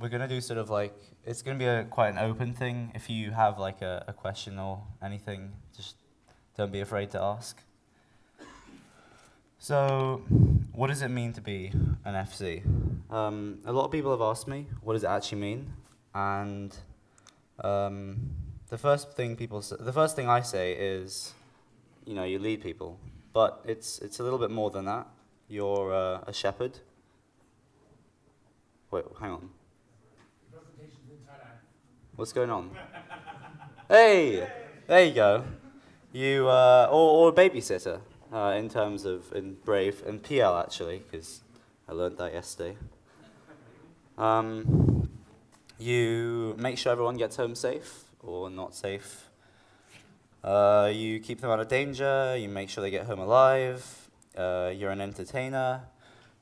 we're gonna do sort of like, it's gonna be quite an open thing. If you have like a question or anything, just don't be afraid to ask. So, what does it mean to be an FC? A lot of people have asked me, what does it actually mean? And the first thing I say is, you lead people, but it's a little bit more than that. You're a shepherd. Wait, hang on. What's going on? Hey, there you go. You or a babysitter in Brave and PL actually, because I learned that yesterday. You make sure everyone gets home safe or not safe. You keep them out of danger. You make sure they get home alive. You're an entertainer.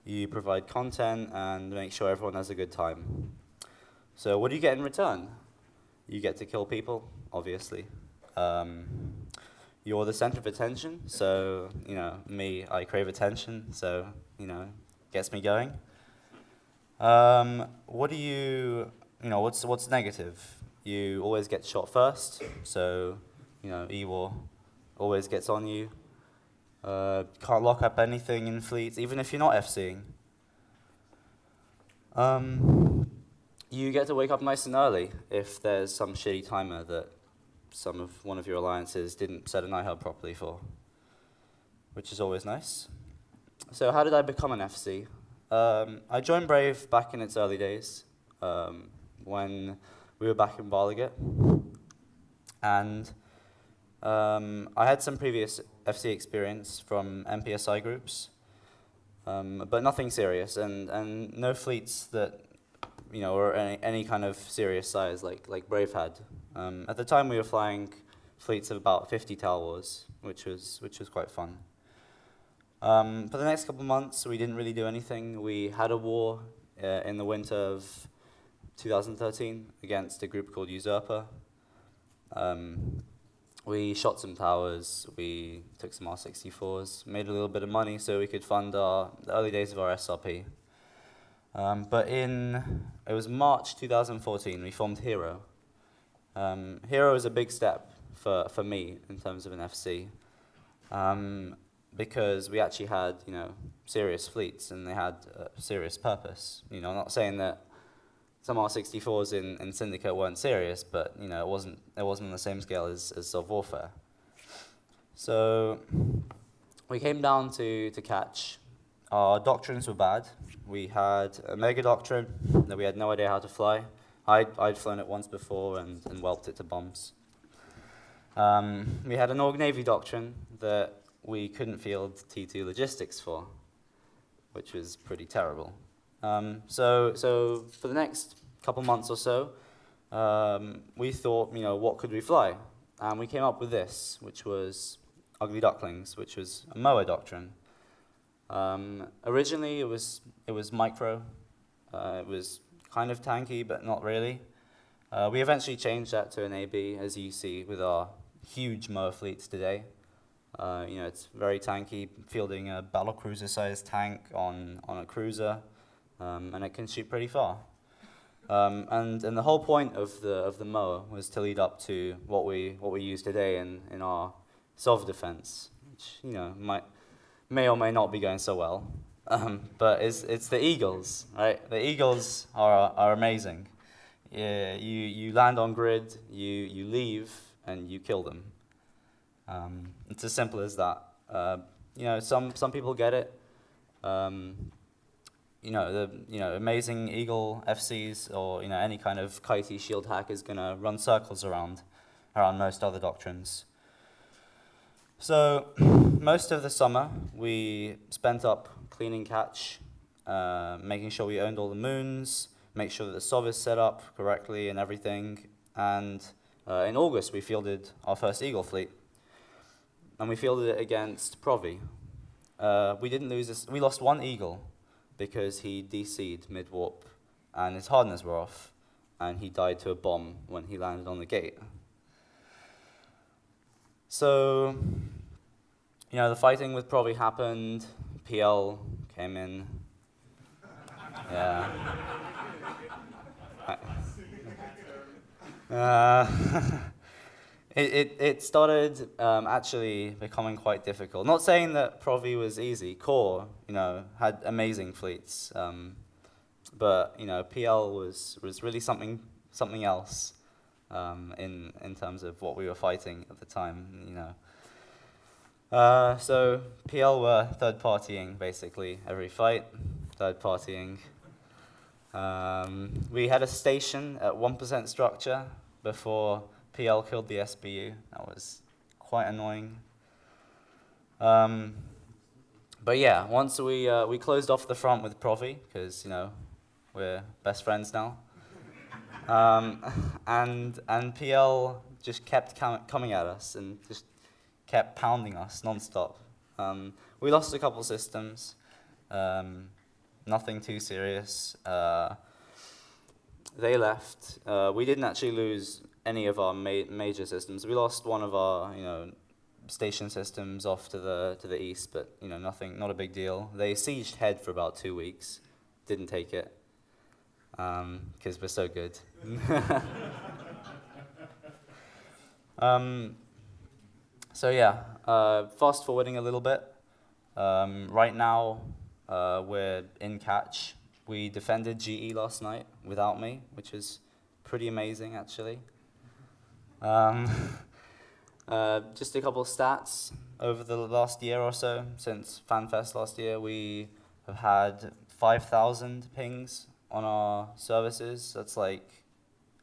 You provide content and make sure everyone has a good time. So what do you get in return? You get to kill people, obviously. You're the center of attention, so, me, I crave attention, so, gets me going. What's negative? You always get shot first, so, evil always gets on you. Can't lock up anything in fleets, even if you're not FCing. You get to wake up nice and early if there's some shitty timer that one of your alliances didn't set an iHub properly for, which is always nice. So how did I become an FC? I joined Brave back in its early days, when we were back in Barliget. And I had some previous FC experience from MPSI groups, but nothing serious, and no fleets that or any kind of serious size like Brave had. At the time, we were flying fleets of about 50 Tal Wars, which was quite fun. For the next couple of months, we didn't really do anything. We had a war in the winter of 2013 against a group called Usurper. We shot some towers. We took some R64s, made a little bit of money so we could fund the early days of our SRP. But it was March 2014, we formed Hero. Hero is a big step for me in terms of an FC, because we actually had, serious fleets and they had a serious purpose. I'm not saying that some R64s in Syndicate weren't serious, but it wasn't on the same scale as Soft Warfare. So we came down to catch. Our doctrines were bad. We had a mega doctrine that we had no idea how to fly. I'd flown it once before and whelped it to bombs. We had an Org Navy doctrine that we couldn't field T2 logistics for, which was pretty terrible. So for the next couple months or so, we thought, what could we fly? And we came up with this, which was Ugly Ducklings, which was a MOA doctrine. Originally, it was micro. It was kind of tanky, but not really. We eventually changed that to an AB, as you see with our huge MOA fleets today. It's very tanky, fielding a battlecruiser-sized tank on a cruiser, and it can shoot pretty far. And the whole point of the MOA was to lead up to what we use today in our SOV defense, which may or may not be going so well. But it's the Eagles, right? The Eagles are amazing. Yeah, you land on grid, you leave, and you kill them. It's as simple as that. Some people get it. Amazing Eagle FCs or any kind of kitey shield hack is gonna run circles around most other doctrines. So most of the summer we spent up cleaning catch, making sure we owned all the moons, make sure that the SOV is set up correctly and everything. And in August we fielded our first Eagle fleet, and we fielded it against Provi. We didn't lose this. We lost one Eagle because he DC'd mid-warp and his hardeners were off, and he died to a bomb when he landed on the gate. So, the fighting with Provi happened. PL came in. Yeah. Uh, it started actually becoming quite difficult. Not saying that Provi was easy. Core, had amazing fleets, but PL was really something else in terms of what we were fighting at the time. So PL were third partying basically every fight, third partying. We had a station at 1% structure before PL killed the SBU. That was quite annoying. But yeah, once we closed off the front with Provi, because we're best friends now, and PL just kept coming at us and just kept pounding us non-stop. We lost a couple systems. Nothing too serious. They left. We didn't actually lose any of our major systems. We lost one of our, station systems off to the east, but nothing, not a big deal. They sieged Head for about 2 weeks. Didn't take it because we're so good. So yeah, fast forwarding a little bit. Right now, we're in catch. We defended GE last night without me, which is pretty amazing, actually. Just a couple of stats. Over the last year or so, since Fanfest last year, we have had 5,000 pings on our services. That's like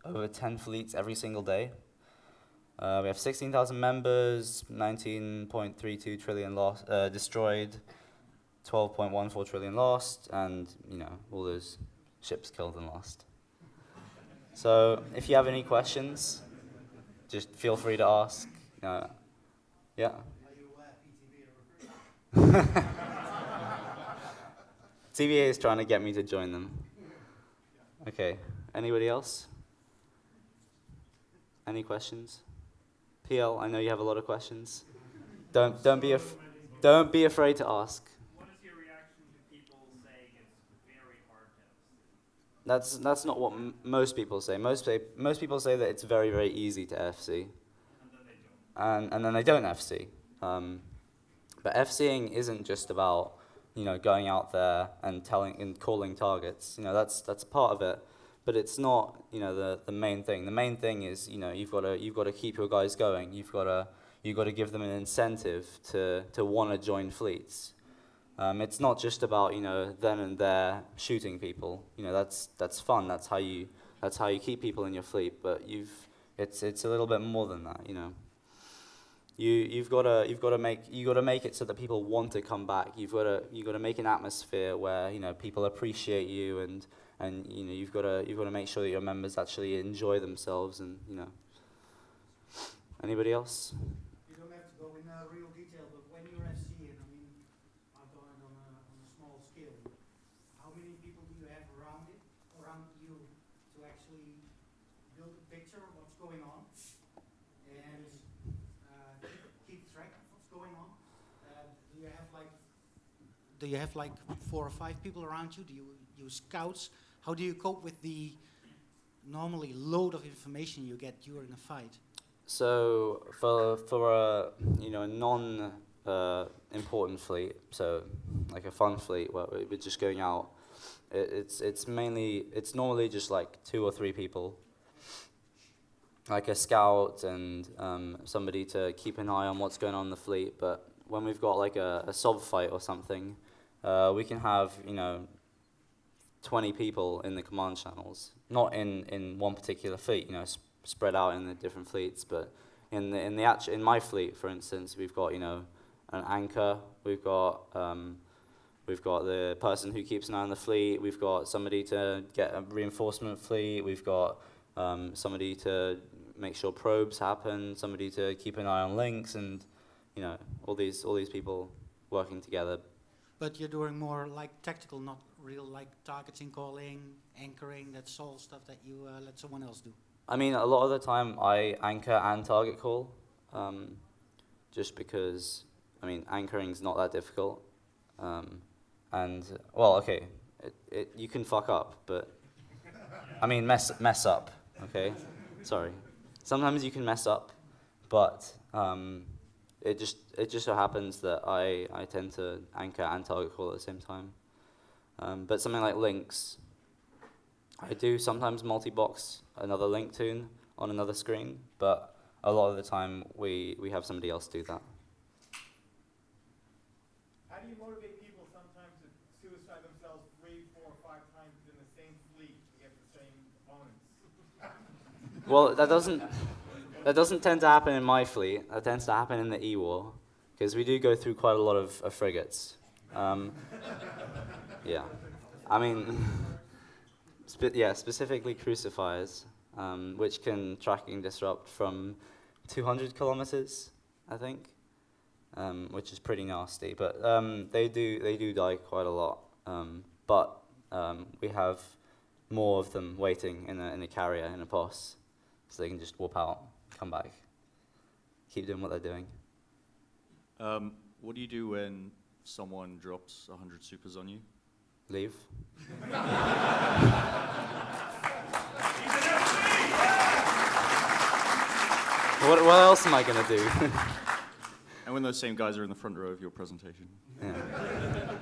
over 10 fleets every single day. We have 16,000 members, 19.32 trillion destroyed, 12.14 trillion lost, and all those ships killed and lost. So if you have any questions, just feel free to ask. Yeah. Are you PTB a recruit? TVA is trying to get me to join them. Okay. Anybody else? Any questions? PL, I know you have a lot of questions. Don't be afraid to ask. What is your reaction to people saying it's very hard to FC? That's not what most people say. Most people say that it's very, very easy to FC. And then they don't. And then they don't FC. But FCing isn't just about going out there and calling targets. That's part of it, but it's not the main thing. The main thing is you've got to keep your guys going. You've got to give them an incentive to want to join fleets. It's not just about then and there shooting people. That's fun. That's how you keep people in your fleet. But it's a little bit more than that. You've got to make it so that people want to come back. You've got to make an atmosphere where people appreciate you and you've got to make sure that your members actually enjoy themselves and Anybody else? You don't have to go in real detail, but when you're FCing, I'm going on a small scale. How many people do you have around you to actually build a picture of what's going on and keep track of what's going on? Do you have like 4 or 5 people around you? Do you use scouts? How do you cope with the normally load of information you get during a fight? So for a non important fleet, so like a fun fleet where we're just going out, it's normally just like 2 or 3 people, like a scout and somebody to keep an eye on what's going on in the fleet. But when we've got like a sob fight or something, we can have 20 people in the command channels, not in one particular fleet, spread out in the different fleets, but in my fleet, for instance, we've got an anchor, we've got the person who keeps an eye on the fleet, we've got somebody to get a reinforcement fleet, we've got somebody to make sure probes happen, somebody to keep an eye on links, and all these people working together. But you're doing more like tactical, not real like targeting, calling, anchoring. That's all stuff that you let someone else do. A lot of the time I anchor and target call, just because, anchoring's not that difficult. You can fuck up, but I mean, mess up, okay? Sorry. Sometimes you can mess up, but it just so happens that I tend to anchor and target call at the same time. But something like links, I do sometimes multi-box another link tune on another screen, but a lot of the time we have somebody else do that. How do you motivate people sometimes to suicide themselves 3, 4, 5 times in the same fleet to get the same opponents? Well, that doesn't tend to happen in my fleet. That tends to happen in the E-War, because we do go through quite a lot of frigates. Yeah, I mean, specifically crucifiers, which can tracking disrupt from 200 kilometers, I think, which is pretty nasty. But they do die quite a lot. But we have more of them waiting in a carrier, in a POS, so they can just warp out, come back, keep doing what they're doing. What do you do when someone drops 100 supers on you? Leave. What else am I going to do? And when those same guys are in the front row of your presentation? Yeah.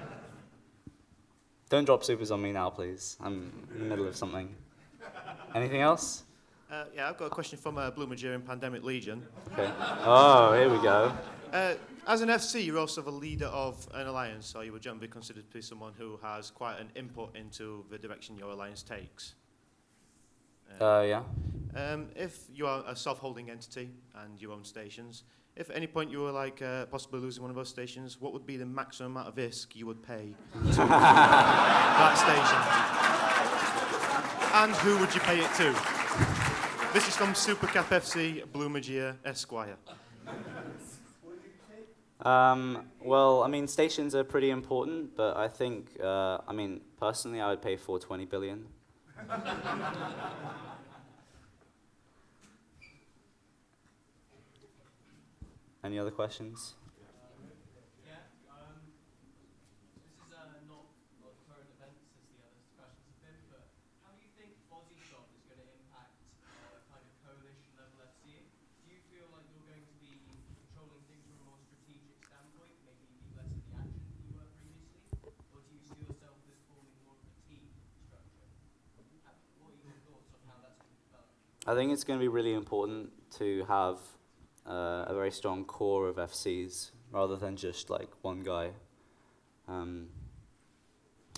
Don't drop supers on me now, please. I'm in the middle of something. Anything else? Yeah, I've got a question from Bloomer in Pandemic Legion. Okay. Oh, here we go. As an FC, you're also the leader of an alliance, so you would generally be considered to be someone who has quite an input into the direction your alliance takes. Yeah. If you are a self-holding entity and you own stations, if at any point you were like possibly losing one of those stations, what would be the maximum amount of ISK you would pay to that station? And who would you pay it to? This is from Supercap FC, Bloomer Esquire. Well, I mean, stations are pretty important, but I think, I mean, personally, I would pay for 20 billion. Any other questions? Yeah, this is not current events as the other discussions have been, but how do you think Aussie shop is going to impact kind of coalition level FCing? Do you feel like you're going to be controlling things from a more strategic standpoint, maybe be less of the action than you were previously, or do you see yourself as forming more of a team structure? What are your thoughts on how that's going to develop? I think it's going to be really important to have a very strong core of FCs rather than just like one guy.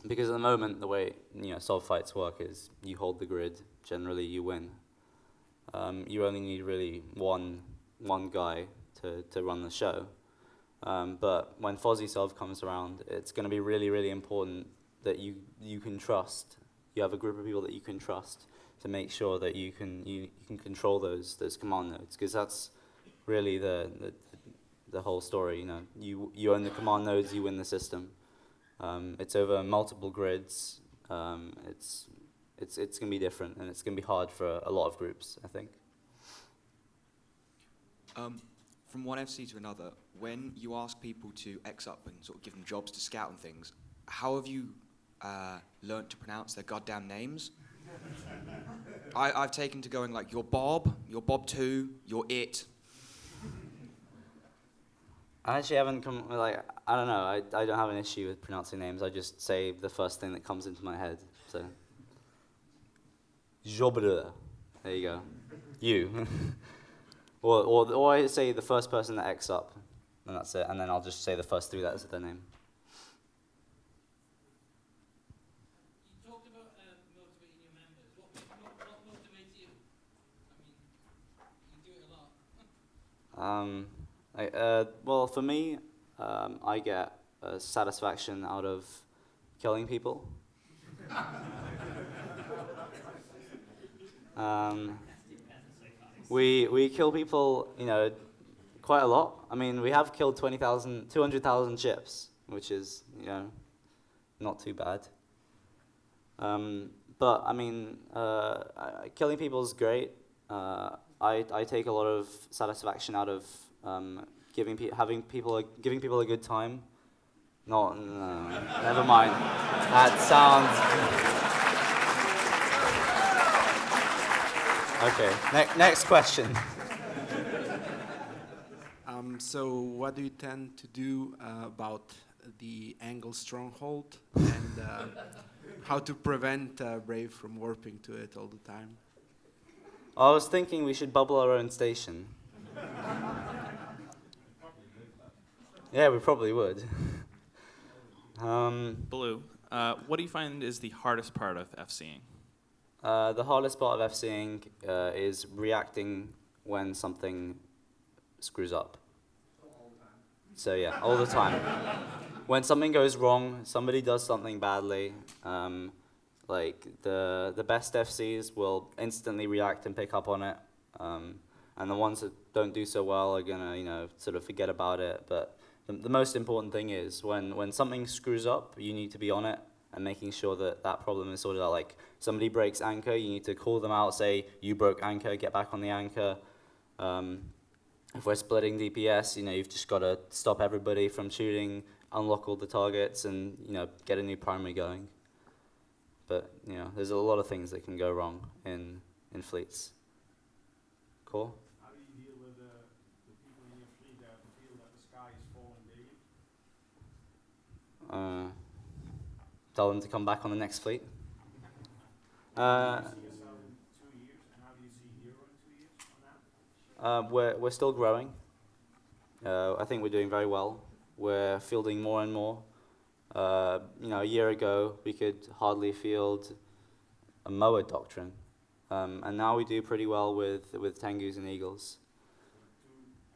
Because at the moment, the way solve fights work is you hold the grid, generally you win. You only need really one guy to run the show. But when Fozzie Solve comes around, it's going to be really, really important that you can trust. You have a group of people that you can trust to make sure that you can control those command nodes, because that's really the whole story. You own the command nodes, you win the system. It's over multiple grids. It's going to be different, and it's going to be hard for a lot of groups, I think. From one FC to another, when you ask people to X up and sort of give them jobs to scout and things, how have you learnt to pronounce their goddamn names? I've taken to going like, you're Bob 2, you're It. I actually haven't I don't know, I don't have an issue with pronouncing names. I just say the first thing that comes into my head. So, Jobre, there you go. You. or I say the first person that X up, and that's it. And then I'll just say the first 3 letters of their name. You talked about motivating your members. What motivates you? I mean, you do it a lot. Well, for me, I get satisfaction out of killing people. We kill people, quite a lot. I mean, we have killed 200,000 ships, which is, not too bad. But I mean, killing people is great. I take a lot of satisfaction out of giving people a good time. No, never mind. That sounds. Okay, next question. So what do you tend to do about the angle stronghold and how to prevent Brave from warping to it all the time? I was thinking we should bubble our own station. Yeah, we probably would. Blue, what do you find is the hardest part of FCing? The hardest part of FCing is reacting when something screws up. So yeah, all the time. When something goes wrong, somebody does something badly, like the best FCs will instantly react and pick up on it, and the ones that don't do so well are gonna, sort of forget about it. But the most important thing is when something screws up, you need to be on it and making sure that that problem is sorted out. Like somebody breaks anchor, you need to call them out, say you broke anchor, get back on the anchor. If we're splitting DPS, you've just got to stop everybody from shooting, unlock all the targets, and get a new primary going. But there's a lot of things that can go wrong in fleets. Cool. How do you deal with the people in your fleet that feel that the sky is falling daily? Tell them to come back on the next fleet. How do you see yourself in 2 years, and how do you see Hero in 2 years on that? We're still growing. I think we're doing very well. We're fielding more and more. A year ago we could hardly field a mower doctrine, and now we do pretty well with Tengus and Eagles.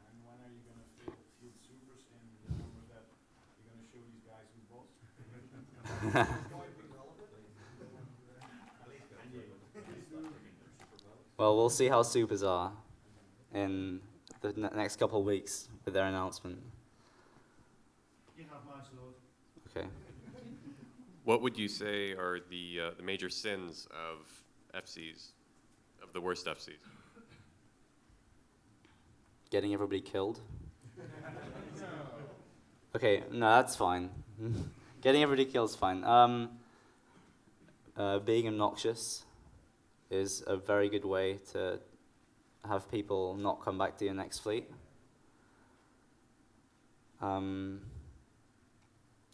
And when are you going to field supers in the numbers that you're going to show these guys who's boss? Well, we'll see how supers are in the next couple of weeks with their announcement. You have my Lord. Okay. What would you say are the major sins of FCs, of the worst FCs? Getting everybody killed. Okay, no, that's fine. Getting everybody killed is fine. Being obnoxious is a very good way to have people not come back to your next fleet. I don't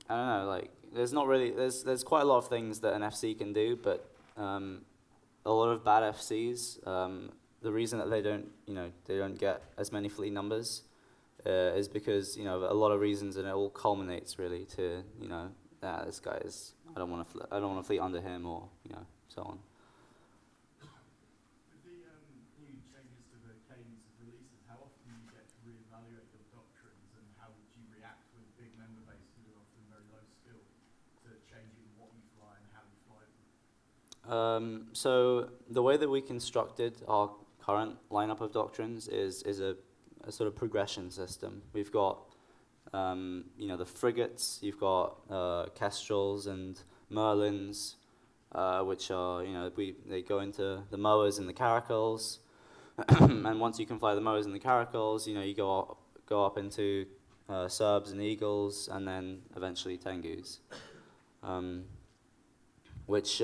know, like there's not really there's quite a lot of things that an FC can do, but a lot of bad FCs, the reason that they don't get as many fleet numbers is because a lot of reasons, and it all culminates really to this guy is I don't want to fleet under him, or so on. With the new changes to the cadence of releases, how often do you get to reevaluate your doctrines, and how would you react with big member base who are often very low skill to changing what you fly and how you fly them? So the way that we constructed our current lineup of doctrines is a sort of progression system. We've got the frigates, you've got kestrels and merlins, which are they go into the mowers and the caracals, and once you can fly the mowers and the caracals, you go up into serbs and eagles, and then eventually tengus. Which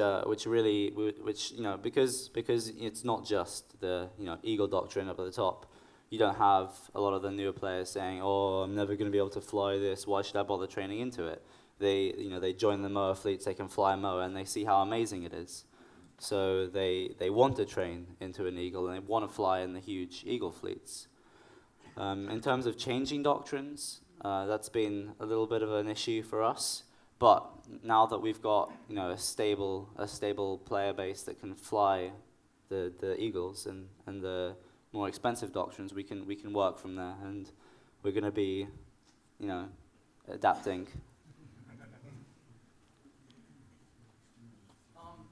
because it's not just the eagle doctrine up at the top. You don't have a lot of the newer players saying, "Oh, I'm never going to be able to fly this. Why should I bother training into it?" They join the mower fleets. They can fly a mower, and they see how amazing it is. So they want to train into an eagle, and they want to fly in the huge eagle fleets. In terms of changing doctrines, that's been a little bit of an issue for us. But now that we've got a stable player base that can fly the eagles and the more expensive doctrines, we can work from there, and we're going to be adapting.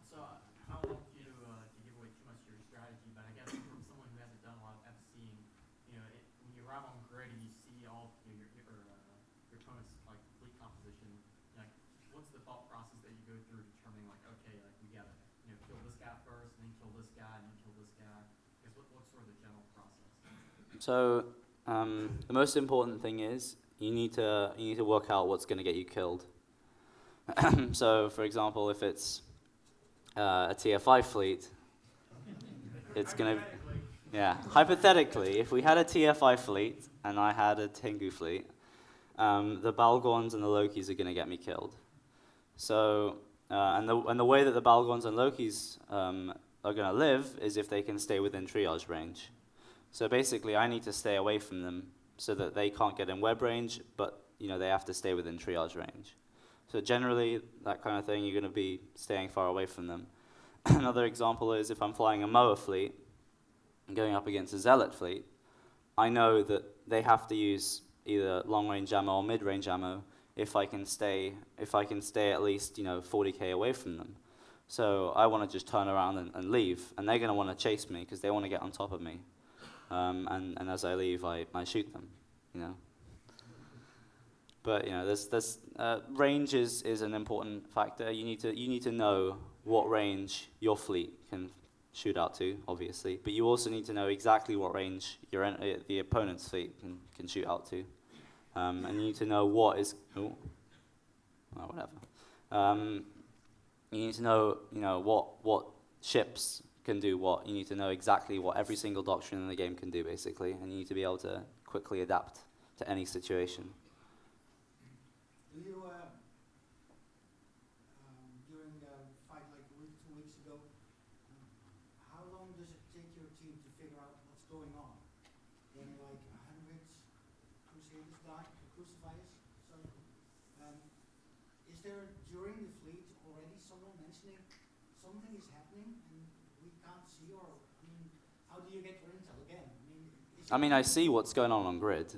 So I don't want you to give away too much of your strategy, but I guess from someone who hasn't done a lot of FCing, when you run on grid and you see all your opponent's like complete composition, what's the thought process that you go through determining okay, we gotta kill this guy first, and then kill this guy, and then kill this guy? I guess what's sort of the general process? So the most important thing is you need to work out what's going to get you killed. So, for example, if it's a tier 5 fleet, it's going to... Yeah, hypothetically, if we had a TFI fleet and I had a Tengu fleet, the Balgorns and the Lokis are going to get me killed. So, and the way that the Balgorns and Lokis are going to live is if they can stay within triage range. So basically, I need to stay away from them so that they can't get in web range, but they have to stay within triage range. So generally, that kind of thing, you're going to be staying far away from them. Another example is if I'm flying a Moa fleet and going up against a Zealot fleet, I know that they have to use either long-range ammo or mid-range ammo if I can stay at least 40k away from them. So I want to just turn around and leave, and they're going to want to chase me because they want to get on top of me. And as I leave, I shoot them. But there's range is an important factor. You need to know what range your fleet can shoot out to, obviously, but you also need to know exactly what range the opponent's fleet can shoot out to, and you need to know what is whatever. You need to know what ships can do what. You need to know exactly what every single doctrine in the game can do, basically, and you need to be able to quickly adapt to any situation. Do you, during the fight like a week, 2 weeks ago, how long does it take your team to figure out what's going on? When like 100 crusaders die, crucifiers, sorry. Is there during the fleet already someone mentioning something is happening and we can't see, or how do you get your intel again? I see what's going on grid.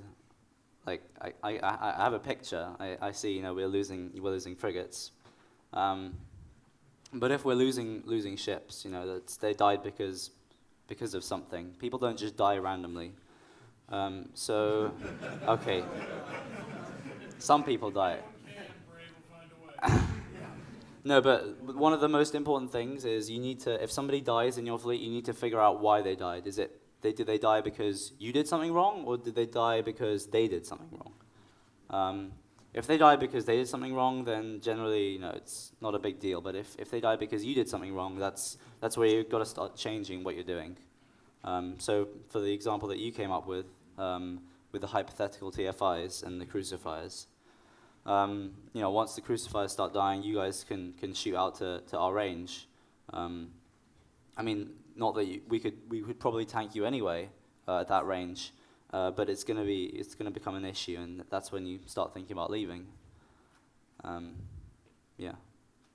Like I have a picture. I see we're losing frigates, but if we're losing ships, they died because of something. People don't just die randomly. So okay, some people die. No, but one of the most important things is you need to. If somebody dies in your fleet, you need to figure out why they died. Did they die because you did something wrong, or did they die because they did something wrong? If they die because they did something wrong, then generally, it's not a big deal. But if they die because you did something wrong, that's where you've got to start changing what you're doing. So for the example that you came up with the hypothetical TFIs and the crucifiers, once the crucifiers start dying, you guys can shoot out to our range. Not that we could probably tank you anyway at that range, but it's gonna become an issue, and that's when you start thinking about leaving. Yeah,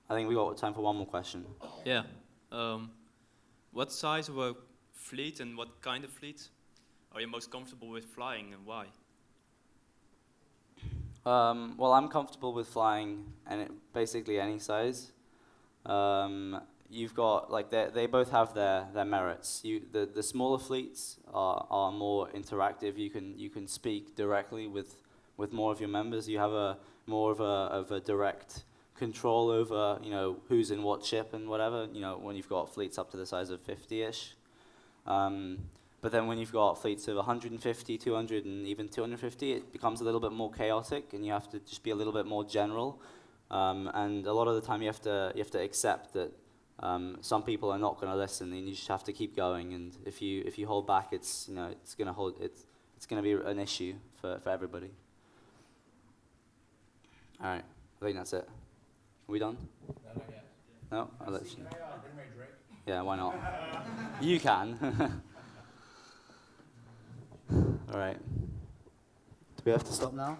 I think we got time for one more question. Yeah, what size of a fleet and what kind of fleet are you most comfortable with flying, and why? Well, I'm comfortable with flying basically any size. You've got they both have their merits. The smaller fleets are more interactive. You can speak directly with more of your members. You have more of a direct control over who's in what ship and whatever. When you've got fleets up to the size of 50-ish. But then when you've got fleets of 150, 200, and even 250, it becomes a little bit more chaotic, and you have to just be a little bit more general. And a lot of the time, you have to accept that some people are not going to listen, and you just have to keep going. And if you hold back, it's gonna be an issue for everybody. All right, I think that's it. Are we done? No, not yet. No, I'll let you. Can I bring my drink? Yeah, why not? You can. All right. Do we have to stop now?